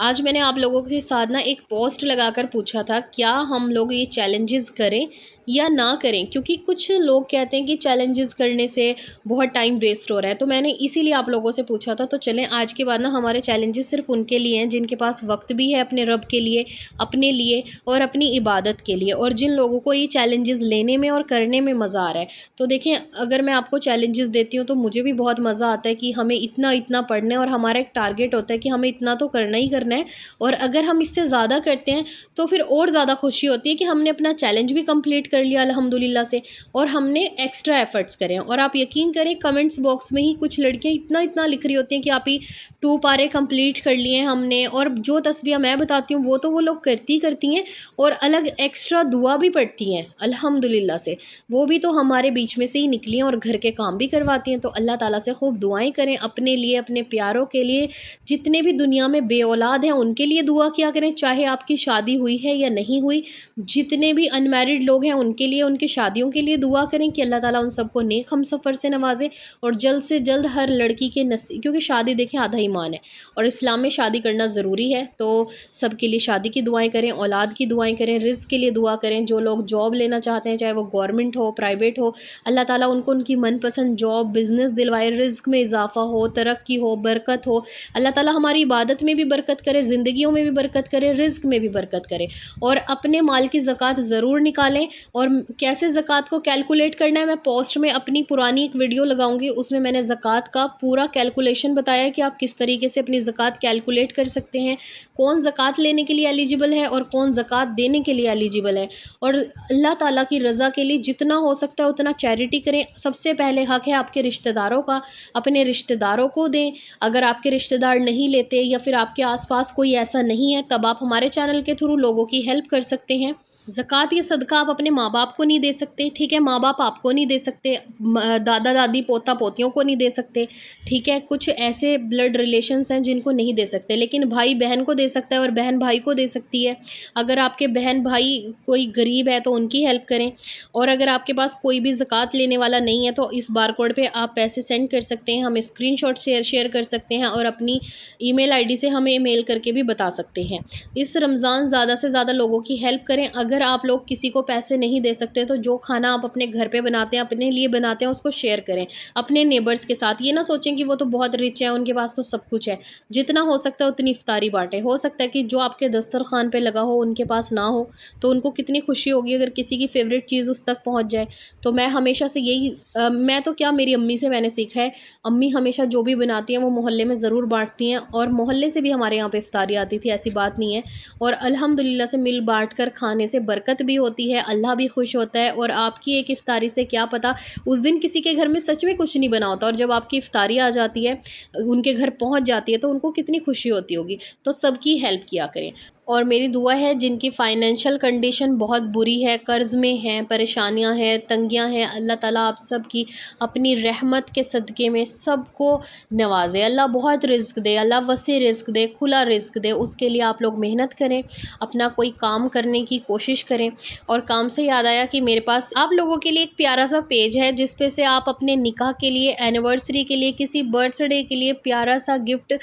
آج میں نے آپ لوگوں کے ساتھ نا ایک پوسٹ لگا کر پوچھا تھا کیا ہم لوگ یہ چیلنجز کریں یا نہ کریں، کیونکہ کچھ لوگ کہتے ہیں کہ چیلنجز کرنے سے بہت ٹائم ویسٹ ہو رہا ہے، تو میں نے اسی لیے آپ لوگوں سے پوچھا تھا۔ تو چلیں آج کے بعد نا ہمارے چیلنجز صرف ان کے لیے ہیں جن کے پاس وقت بھی ہے اپنے رب کے لیے، اپنے لیے اور اپنی عبادت کے لیے، اور جن لوگوں کو یہ چیلنجز لینے میں اور کرنے میں مزہ آ رہا ہے۔ تو دیکھیں، اگر میں آپ کو چیلنجز دیتی ہوں تو مجھے بھی بہت مزہ آتا ہے کہ ہمیں اتنا پڑھنا ہے، اور ہمارا ایک ٹارگیٹ ہوتا ہے کہ ہمیں اتنا تو کرنا ہی کرنا ہے، اور اگر ہم اس سے زیادہ کرتے ہیں تو پھر اور زیادہ خوشی ہوتی ہے کہ ہم نے اپنا چیلنج بھی کمپلیٹ کر لیا الحمدللہ سے، اور ہم نے ایکسٹرا ایفرٹس کرے ہیں۔ اور آپ یقین کریں، کمنٹس باکس میں ہی کچھ لڑکیاں اتنا لکھ رہی ہوتی ہیں کہ آپ ہی 2 پارے کمپلیٹ کر لیے ہیں ہم نے، اور جو تسبیح میں بتاتی ہوں وہ تو وہ لوگ کرتی ہیں، اور الگ ایکسٹرا دعا بھی پڑھتی ہیں الحمدللہ سے، وہ بھی تو ہمارے بیچ میں سے ہی نکلی ہیں، اور گھر کے کام بھی کرواتی ہیں۔ تو اللہ تعالیٰ سے خوب دعائیں کریں اپنے لیے، اپنے پیاروں کے لیے، جتنے بھی دنیا میں بے اولاد ہیں ان کے لیے دعا کیا کریں، چاہے آپ کی شادی ہوئی ہے یا نہیں ہوئی، جتنے بھی ان میرڈ لوگ ہیں ان کے لیے، ان کی شادیوں کے لیے دعا کریں کہ اللہ تعالیٰ ان سب کو نیک ہم سفر سے نوازے، اور جلد سے جلد ہر لڑکی کے نصیب، کیونکہ شادی دیکھیں آدھا ایمان ہے، اور اسلام میں شادی کرنا ضروری ہے، تو سب کے لیے شادی کی دعائیں کریں، اولاد کی دعائیں کریں، رزق کے لیے دعا کریں۔ جو لوگ جاب لینا چاہتے ہیں، چاہے وہ گورنمنٹ ہو پرائیویٹ ہو، اللہ تعالیٰ ان کو ان کی من پسند جاب بزنس دلوائے، رزق میں اضافہ ہو، ترقی ہو، برکت ہو۔ اللہ تعالیٰ ہماری عبادت میں بھی برکت کرے، زندگیوں میں بھی برکت کرے، رزق میں بھی برکت کرے۔ اور اپنے مال کی زکوٰۃ ضرور نکالیں، اور کیسے زکوٰۃ کو کیلکولیٹ کرنا ہے، میں پوسٹ میں اپنی پرانی ایک ویڈیو لگاؤں گی، اس میں میں نے زکوٰۃ کا پورا کیلکولیشن بتایا ہے کہ آپ کس طریقے سے اپنی زکوٰۃ کیلکولیٹ کر سکتے ہیں، کون زکوٰۃ لینے کے لیے ایلیجیبل ہے اور کون زکوٰۃ دینے کے لیے ایلیجیبل ہے۔ اور اللہ تعالیٰ کی رضا کے لیے جتنا ہو سکتا ہے اتنا چیریٹی کریں۔ سب سے پہلے حق ہے آپ کے رشتہ داروں کا، اپنے رشتہ داروں کو دیں۔ اگر آپ کے رشتہ دار نہیں لیتے یا پھر آپ کے آس پاس کوئی ایسا نہیں ہے، تب آپ ہمارے چینل کے تھرو لوگوں کی ہیلپ کر سکتے ہیں۔ زکوٰۃ یا صدقہ آپ اپنے ماں باپ کو نہیں دے سکتے، ٹھیک ہے، ماں باپ آپ کو نہیں دے سکتے، دادا دادی پوتا پوتیوں کو نہیں دے سکتے، ٹھیک ہے، کچھ ایسے بلڈ ریلیشنز ہیں جن کو نہیں دے سکتے، لیکن بھائی بہن کو دے سکتا ہے اور بہن بھائی کو دے سکتی ہے۔ اگر آپ کے بہن بھائی کوئی غریب ہے تو ان کی ہیلپ کریں، اور اگر آپ کے پاس کوئی بھی زکوٰۃ لینے والا نہیں ہے تو اس بار کوڈ پہ آپ پیسے سینڈ کر سکتے ہیں، ہم اسکرین شاٹ شیئر کر سکتے ہیں، اور اپنی ای میل آئی ڈی سے ہمیں میل کر کے بھی بتا سکتے ہیں۔ اس رمضان زیادہ سے زیادہ لوگوں کی ہیلپ کریں۔ اگر آپ لوگ کسی کو پیسے نہیں دے سکتے تو جو کھانا آپ اپنے گھر پہ بناتے ہیں، اپنے لیے بناتے ہیں، اس کو شیئر کریں اپنے نیبرز کے ساتھ۔ یہ نہ سوچیں کہ وہ تو بہت رچ ہیں، ان کے پاس تو سب کچھ ہے، جتنا ہو سکتا ہے اتنی افطاری بانٹیں۔ ہو سکتا ہے کہ جو آپ کے دسترخوان پہ لگا ہو ان کے پاس نہ ہو، تو ان کو کتنی خوشی ہوگی اگر کسی کی فیوریٹ چیز اس تک پہنچ جائے۔ تو میں ہمیشہ سے یہی میں تو کیا، میری امی سے میں نے سیکھا ہے، امی ہمیشہ جو بھی بناتی ہیں وہ محلے میں ضرور بانٹتی ہیں، اور محلے سے بھی ہمارے یہاں پہ افطاری آتی تھی، ایسی بات نہیں ہے، اور الحمدللہ سے مل بانٹ کر کھانے سے برکت بھی ہوتی ہے، اللہ بھی خوش ہوتا ہے، اور آپ کی ایک افطاری سے کیا پتہ اس دن کسی کے گھر میں سچ میں کچھ نہیں بنا ہوتا، اور جب آپ کی افطاری آ جاتی ہے، ان کے گھر پہنچ جاتی ہے، تو ان کو کتنی خوشی ہوتی ہوگی۔ تو سب کی ہیلپ کیا کریں۔ اور میری دعا ہے جن کی فائنینشیل کنڈیشن بہت بری ہے، قرض میں ہیں، پریشانیاں ہیں، تنگیاں ہیں، اللہ تعالیٰ آپ سب کی اپنی رحمت کے صدقے میں سب کو نوازے، اللہ بہت رزق دے، اللہ وسیع رزق دے، کھلا رزق دے۔ اس کے لیے آپ لوگ محنت کریں، اپنا کوئی کام کرنے کی کوشش کریں۔ اور کام سے یاد آیا کہ میرے پاس آپ لوگوں کے لیے ایک پیارا سا پیج ہے جس پہ سے آپ اپنے نکاح کے لیے، اینیورسری کے لیے، کسی برتھ ڈے کے لیے پیارا سا گفٹ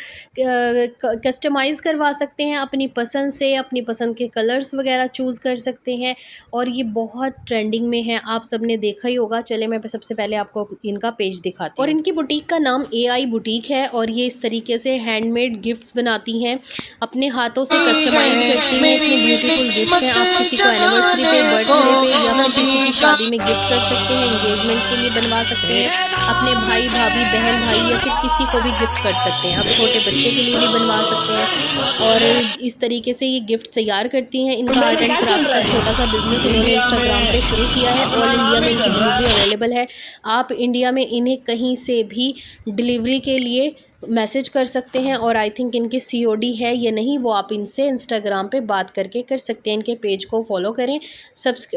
کسٹمائز کروا سکتے ہیں، اپنی پسند سے، اپنی پسند کے کلرز وغیرہ چوز کر سکتے ہیں، اور یہ بہت ٹرینڈنگ میں ہے، آپ سب نے دیکھا ہی ہوگا۔ چلے میں سب سے پہلے آپ کو ان کا پیج دکھاتی ہوں۔ اور ان کی بوٹیک کا نام AI بوٹیک ہے، اور یہ اس طریقے سے ہینڈ میڈ گفٹس بناتی ہیں، اپنے ہاتھوں سے کسٹمائز کرتی ہیں، اتنے بیوٹیفل گفٹ ہیں۔ آپ کسی کو اینیورسری پہ، برتھ ڈے پہ، یا پھر کسی کی شادی میں گفٹ کر سکتے ہیں، انگیجمنٹ کے لیے بنوا سکتے ہیں، اپنے بھائی بھابھی بہن بھائی یا پھر کسی کو بھی گفٹ کر سکتے ہیں، آپ چھوٹے بچے کے لیے بھی بنوا سکتے ہیں۔ اور اس طریقے سے یہ گفٹ تیار کرتی ہیں۔ ان کا آرٹ اینڈ کرافٹ کا چھوٹا سا بزنس انہوں نے انسٹاگرام پہ شروع کیا ہے، آل انڈیا میں ان کی ڈلیوری اویلیبل ہے، آپ انڈیا میں انہیں کہیں سے بھی ڈلیوری کے لیے میسج کر سکتے ہیں، اور آئی تھنک ان کی COD ہے یا نہیں وہ آپ ان سے انسٹاگرام پہ بات کر کے کر سکتے ہیں۔ ان کے پیج کو فالو کریں،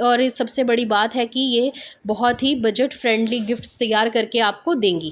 اور سب سے بڑی بات ہے کہ یہ بہت ہی بجٹ فرینڈلی گفٹس تیار کر کے آپ کو دیں گی۔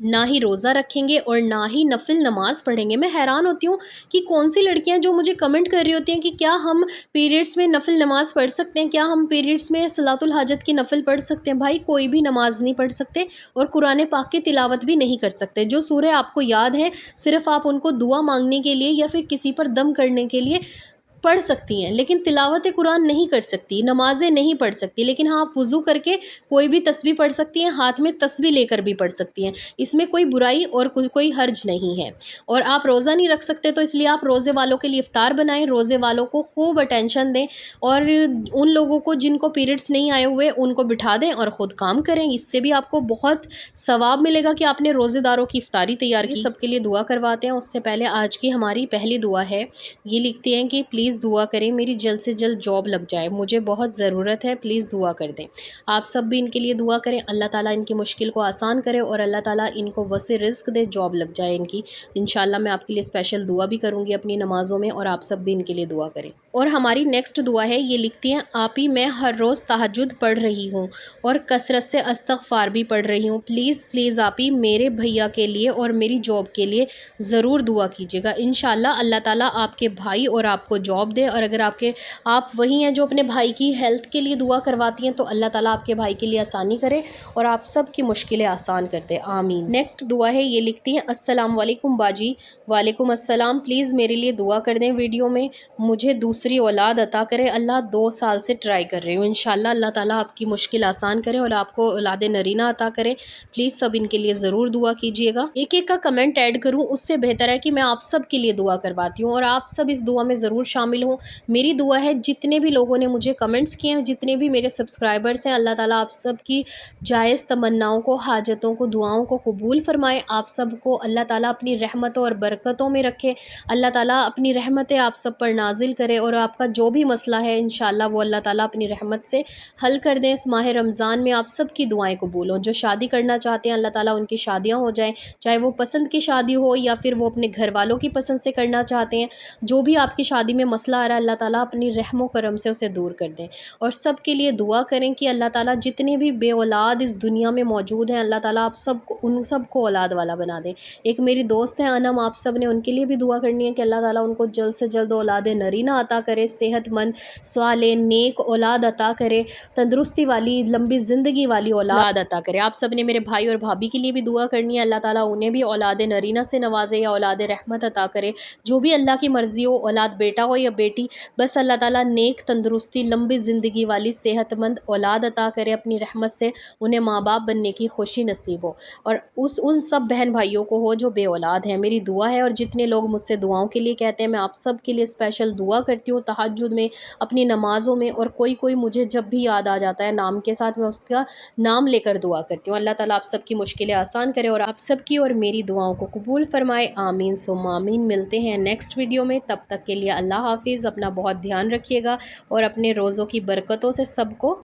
نہ ہی روزہ رکھیں گے اور نہ ہی نفل نماز پڑھیں گے۔ میں حیران ہوتی ہوں کہ کون سی لڑکیاں جو مجھے کمنٹ کر رہی ہوتی ہیں کہ کیا ہم پیریڈس میں نفل نماز پڑھ سکتے ہیں، کیا ہم پیریڈس میں صلاۃ الحاجت کی نفل پڑھ سکتے ہیں؟ بھائی کوئی بھی نماز نہیں پڑھ سکتے اور قرآن پاک کی تلاوت بھی نہیں کر سکتے۔ جو سورہ آپ کو یاد ہے صرف آپ ان کو دعا مانگنے کے لیے یا پھر کسی پر دم کرنے کے لیے پڑھ سکتی ہیں، لیکن تلاوت قرآن نہیں کر سکتی، نمازیں نہیں پڑھ سکتی، لیکن ہاں آپ وضو کر کے کوئی بھی تسبیح پڑھ سکتی ہیں، ہاتھ میں تسبیح لے کر بھی پڑھ سکتی ہیں، اس میں کوئی برائی اور کوئی حرج نہیں ہے۔ اور آپ روزہ نہیں رکھ سکتے تو اس لیے آپ روزے والوں کے لیے افطار بنائیں، روزے والوں کو خوب اٹینشن دیں اور ان لوگوں کو جن کو پیریڈس نہیں آئے ہوئے ان کو بٹھا دیں اور خود کام کریں، اس سے بھی آپ کو بہت ثواب ملے گا کہ آپ نے روزے داروں کی افطاری تیار کی۔ سب کے لیے دعا کرواتے ہیں، اس سے پہلے آج کی ہماری پہلی دعا ہے، یہ لکھتی ہیں کہ پلیز دعا کریں میری جلد سے جلد جاب لگ جائے، مجھے بہت ضرورت ہے، پلیز دعا کر دیں۔ آپ سب بھی ان کے لیے دعا کریں، اللہ تعالیٰ ان کی مشکل کو آسان کرے اور اللہ تعالیٰ ان کو وسع رزق دے، جاب لگ جائے ان کی۔ انشاءاللہ میں آپ کے لیے اسپیشل دعا بھی کروں گی اپنی نمازوں میں، اور آپ سب بھی ان کے لیے دعا کریں۔ اور ہماری نیکسٹ دعا ہے، یہ لکھتی ہیں آپ ہی میں ہر روز تہجد پڑھ رہی ہوں اور کثرت سے استغفار بھی پڑھ رہی ہوں، پلیز پلیز آپ ہی میرے بھیا کے لیے اور میری جاب کے لیے ضرور دعا کیجیے گا۔ انشاءاللہ اللہ تعالیٰ آپ کے بھائی اور آپ کو جاب دے، اور اگر آپ وہی ہیں جو اپنے بھائی کی ہیلتھ کے لیے دعا کرواتی ہیں تو اللہ تعالیٰ آپ کے بھائی کے لیے آسانی کرے اور آپ سب کی مشکلیں آسان کر دے، آمین۔ نیکسٹ دعا ہے، یہ لکھتی ہیں السلام علیکم باجی، وعلیکم السلام، پلیز میرے لیے دعا کر دیں، ویڈیو میں مجھے دوسری اولاد عطا کرے، اللہ 2 سال سے ٹرائی کر رہی ہوں، انشاءاللہ اللہ تعالیٰ آپ کی مشکل آسان کرے اور آپ کو اولاد نرینہ عطا کرے، پلیز سب ان کے لیے ضرور دعا کیجیے گا۔ ایک ایک کا کمنٹ ایڈ کروں اس سے بہتر ہے کہ میں آپ سب کے لیے دعا کرواتی ہوں اور آپ سب اس دعا میں ضرور شامل ہوں۔ میری دعا ہے جتنے بھی لوگوں نے مجھے کمنٹس کیے ہیں، جتنے بھی میرے سبسکرائبرس ہیں، اللہ تعالیٰ آپ سب کی جائز تمناؤں کو، حاجتوں کو، دعاؤں کو قبول فرمائے، آپ سب کو اللہ تعالیٰ اپنی رحمتوں اور برکتوں میں رکھے، اللہ تعالیٰ اپنی رحمتیں آپ سب پر نازل کرے اور آپ کا جو بھی مسئلہ ہے انشاءاللہ وہ اللہ تعالیٰ اپنی رحمت سے حل کر دیں۔ اس ماہ رمضان میں آپ سب کی دعائیں قبول ہوں، جو شادی کرنا چاہتے ہیں اللہ تعالیٰ ان کی شادیاں ہو جائیں، چاہے وہ پسند کی شادی ہو یا پھر وہ اپنے گھر والوں کی پسند سے کرنا چاہتے ہیں، جو بھی آپ کی شادی میں مسئلہ آ رہا ہے اللہ تعالیٰ اپنی رحم و کرم سے اسے دور کر دیں۔ اور سب کے لیے دعا کریں کہ اللہ تعالیٰ جتنے بھی بے اولاد اس دنیا میں موجود ہیں اللہ تعالیٰ آپ سب کو، ان سب کو اولاد والا بنا دیں۔ ایک میری دوست ہیں انم، آپ سب نے ان کے لیے بھی دعا کرنی ہے کہ اللہ تعالیٰ ان کو جلد سے جلد اولاد نرینہ عطا کرے، صحت مند صالح نیک اولاد عطا کرے، تندرستی والی لمبی زندگی والی اولاد عطا کرے۔ آپ سب نے میرے بھائی اور بھابھی کے لیے بھی دعا کرنی ہے، اللہ تعالیٰ انہیں بھی اولاد نرینہ سے نوازے یا اولاد رحمت عطا کرے، جو بھی اللہ کی مرضی ہو، اولاد بیٹا ہو یا بیٹی، بس اللہ تعالیٰ نیک تندرستی لمبی زندگی والی صحت مند اولاد عطا کرے، اپنی رحمت سے انہیں ماں باپ بننے کی خوشی نصیب ہو، اور ان سب بہن بھائیوں کو ہو جو بے اولاد ہیں۔ میری دعا ہے، اور جتنے لوگ مجھ سے دعاؤں کے لیے کہتے ہیں میں آپ سب کے لیے اسپیشل دعا کرتی ہوں تہجد میں، اپنی نمازوں میں، اور کوئی مجھے جب بھی یاد آ جاتا ہے نام کے ساتھ میں اس کا نام لے کر دعا کرتی ہوں۔ اللہ تعالیٰ آپ سب کی مشکلیں آسان کرے اور آپ سب کی اور میری دعاؤں کو قبول فرمائے، آمین ثم آمین۔ ملتے ہیں نیکسٹ ویڈیو میں، تب تک کے لیے اللہ حافظ، اپنا بہت دھیان رکھیے گا اور اپنے روزوں کی برکتوں سے سب کو